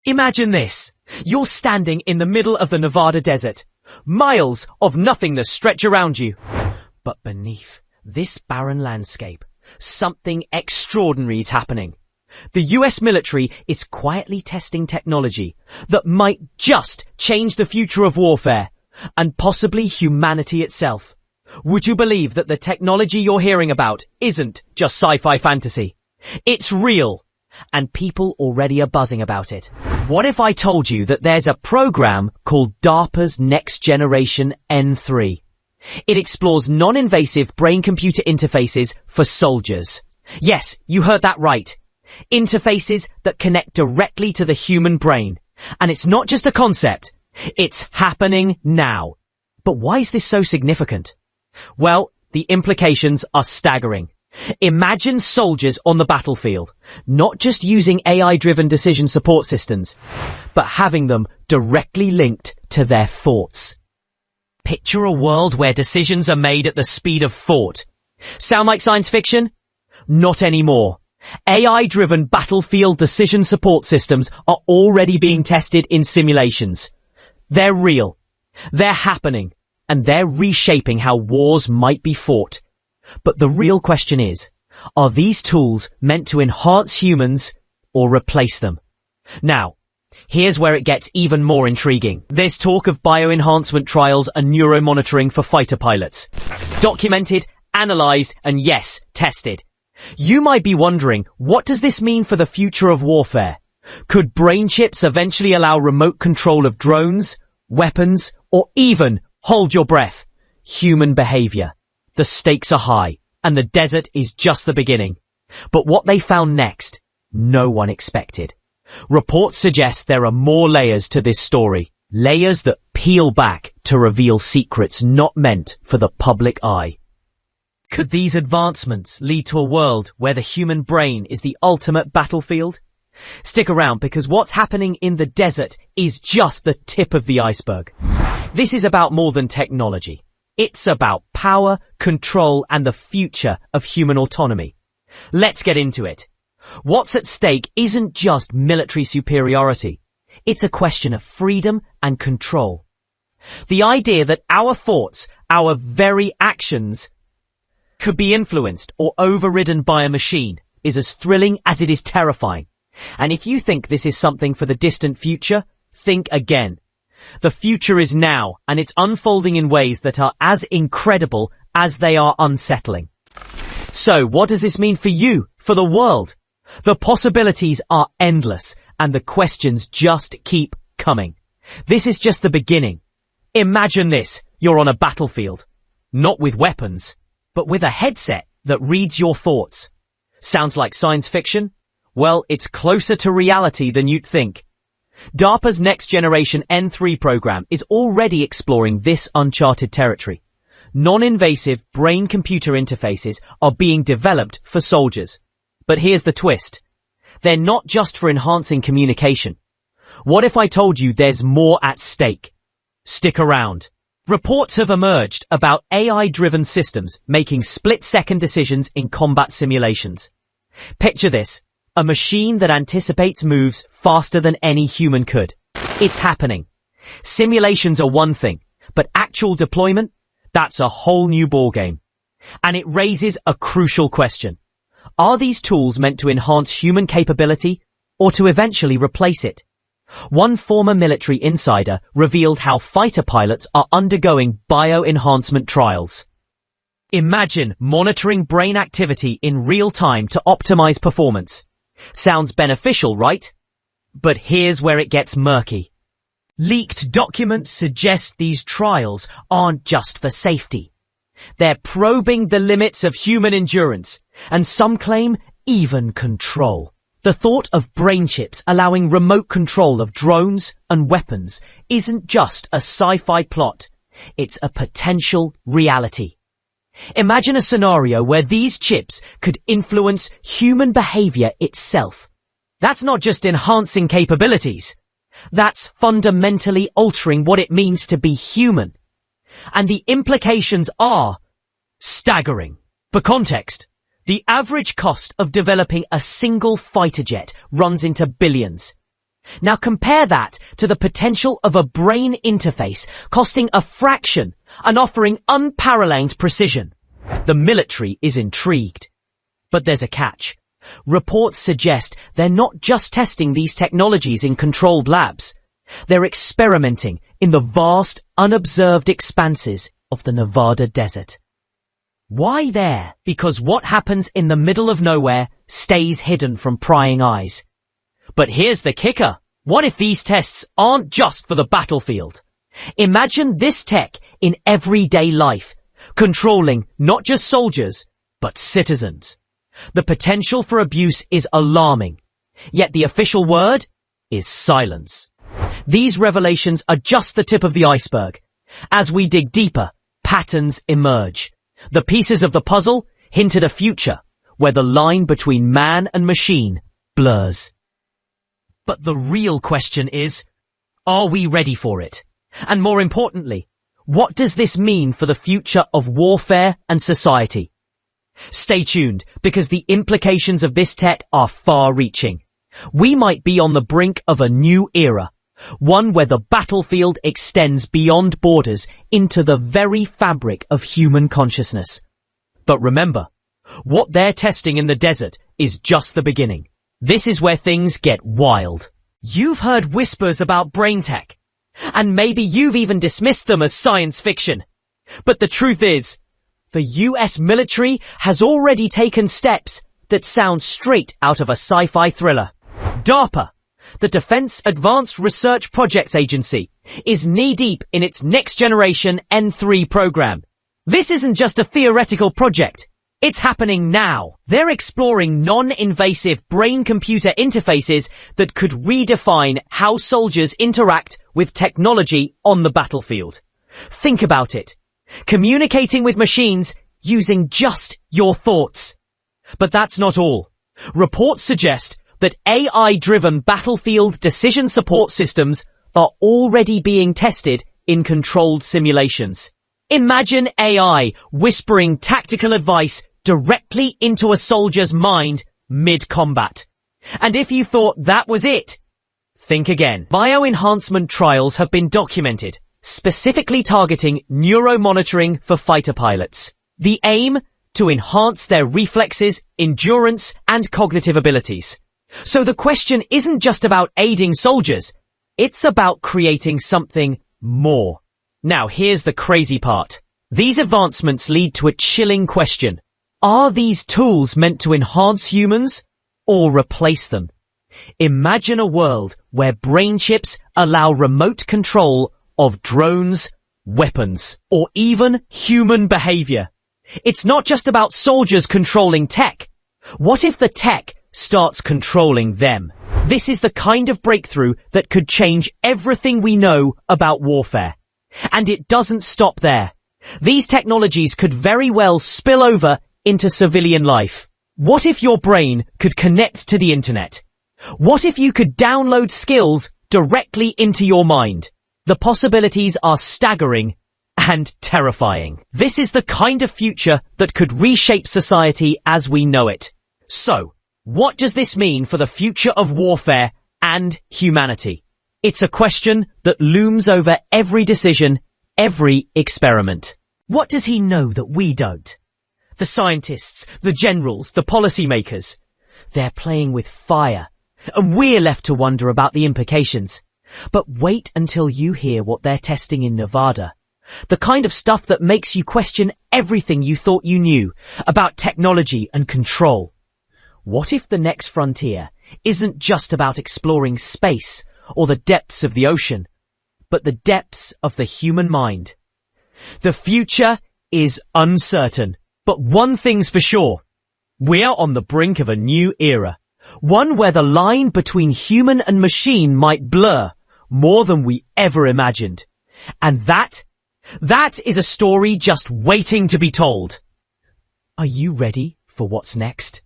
Imagine this. You're standing in the middle of the Nevada desert. Miles of nothingness stretch around you. But beneath this barren landscape, something extraordinary is happening. The US military is quietly testing technology that might just change the future of warfare and possibly humanity itself. Would you believe that the technology you're hearing about isn't just sci-fi fantasy? It's real, and people already are buzzing about it. What if I told you that there's a program called DARPA's Next Generation N3? It explores non-invasive brain-computer interfaces for soldiers. Yes, you heard that right. Interfaces that connect directly to the human brain. And it's not just a concept. It's happening now. But why is this so significant? Well, the implications are staggering. Imagine soldiers on the battlefield, not just using AI-driven decision support systems, but having them directly linked to their thoughts. Picture a world where decisions are made at the speed of thought. Sound like science fiction? Not anymore. AI-driven battlefield decision support systems are already being tested in simulations. They're real. They're happening. And they're reshaping how wars might be fought. But the real question is, are these tools meant to enhance humans or replace them? Now, here's where it gets even more intriguing. There's talk of bioenhancement trials and neuromonitoring for fighter pilots. Documented, analyzed, and yes, tested. You might be wondering, what does this mean for the future of warfare? Could brain chips eventually allow remote control of drones, weapons, or even, hold your breath, human behavior? The stakes are high, and the desert is just the beginning. But what they found next, no one expected. Reports suggest there are more layers to this story. Layers that peel back to reveal secrets not meant for the public eye. Could these advancements lead to a world where the human brain is the ultimate battlefield? Stick around, because what's happening in the desert is just the tip of the iceberg. This is about more than technology. It's about power, control, and the future of human autonomy. Let's get into it. What's at stake isn't just military superiority. It's a question of freedom and control. The idea that our thoughts, our very actions, could be influenced or overridden by a machine is as thrilling as it is terrifying. And if you think this is something for the distant future, think again. The future is now, and it's unfolding in ways that are as incredible as they are unsettling. So, what does this mean for you, for the world? The possibilities are endless, and the questions just keep coming. This is just the beginning. Imagine this. You're on a battlefield. Not with weapons, but with a headset that reads your thoughts. Sounds like science fiction? Well, it's closer to reality than you'd think. DARPA's Next Generation N3 program is already exploring this uncharted territory. Non-invasive brain-computer interfaces are being developed for soldiers. But here's the twist. They're not just for enhancing communication. What if I told you there's more at stake? Stick around. Reports have emerged about AI-driven systems making split-second decisions in combat simulations. Picture this. A machine that anticipates moves faster than any human could. It's happening. Simulations are one thing, but actual deployment, that's a whole new ballgame. And it raises a crucial question. Are these tools meant to enhance human capability or to eventually replace it? One former military insider revealed how fighter pilots are undergoing bioenhancement trials. Imagine monitoring brain activity in real time to optimize performance. Sounds beneficial, right? But here's where it gets murky. Leaked documents suggest these trials aren't just for safety. They're probing the limits of human endurance, and some claim even control. The thought of brain chips allowing remote control of drones and weapons isn't just a sci-fi plot. It's a potential reality. Imagine a scenario where these chips could influence human behavior itself. That's not just enhancing capabilities. That's fundamentally altering what it means to be human. And the implications are staggering. For context, the average cost of developing a single fighter jet runs into billions. Now compare that to the potential of a brain interface costing a fraction and offering unparalleled precision. The military is intrigued. But there's a catch. Reports suggest they're not just testing these technologies in controlled labs. They're experimenting in the vast, unobserved expanses of the Nevada desert. Why there? Because what happens in the middle of nowhere stays hidden from prying eyes. But here's the kicker. What if these tests aren't just for the battlefield? Imagine this tech in everyday life, controlling not just soldiers, but citizens. The potential for abuse is alarming, yet the official word is silence. These revelations are just the tip of the iceberg. As we dig deeper, patterns emerge. The pieces of the puzzle hint at a future where the line between man and machine blurs. But the real question is, are we ready for it? And more importantly, what does this mean for the future of warfare and society? Stay tuned, because the implications of this tech are far-reaching. We might be on the brink of a new era, one where the battlefield extends beyond borders into the very fabric of human consciousness. But remember, what they're testing in the desert is just the beginning. This is where things get wild. You've heard whispers about brain tech, and maybe you've even dismissed them as science fiction. But the truth is, the US military has already taken steps that sound straight out of a sci-fi thriller. DARPA, the Defense Advanced Research Projects Agency, is knee-deep in its next-generation N3 program. This isn't just a theoretical project. It's happening now. They're exploring non-invasive brain-computer interfaces that could redefine how soldiers interact with technology on the battlefield. Think about it. Communicating with machines using just your thoughts. But that's not all. Reports suggest that AI-driven battlefield decision support systems are already being tested in controlled simulations. Imagine AI whispering tactical advice directly into a soldier's mind mid-combat. And if you thought that was it, think again. Bioenhancement trials have been documented, specifically targeting neuromonitoring for fighter pilots. The aim? To enhance their reflexes, endurance, and cognitive abilities. So the question isn't just about aiding soldiers, it's about creating something more. Now here's the crazy part. These advancements lead to a chilling question. Are these tools meant to enhance humans or replace them? Imagine a world where brain chips allow remote control of drones, weapons, or even human behavior. It's not just about soldiers controlling tech. What if the tech starts controlling them? This is the kind of breakthrough that could change everything we know about warfare. And it doesn't stop there. These technologies could very well spill over into civilian life. What if your brain could connect to the internet? What if you could download skills directly into your mind? The possibilities are staggering and terrifying. This is the kind of future that could reshape society as we know it. So, what does this mean for the future of warfare and humanity? It's a question that looms over every decision, every experiment. What does he know that we don't? The scientists, the generals, the policymakers. They're playing with fire, and we're left to wonder about the implications. But wait until you hear what they're testing in Nevada. The kind of stuff that makes you question everything you thought you knew about technology and control. What if the next frontier isn't just about exploring space or the depths of the ocean, but the depths of the human mind? The future is uncertain, but one thing's for sure. We're on the brink of a new era, one where the line between human and machine might blur more than we ever imagined. And that is a story just waiting to be told. Are you ready for what's next?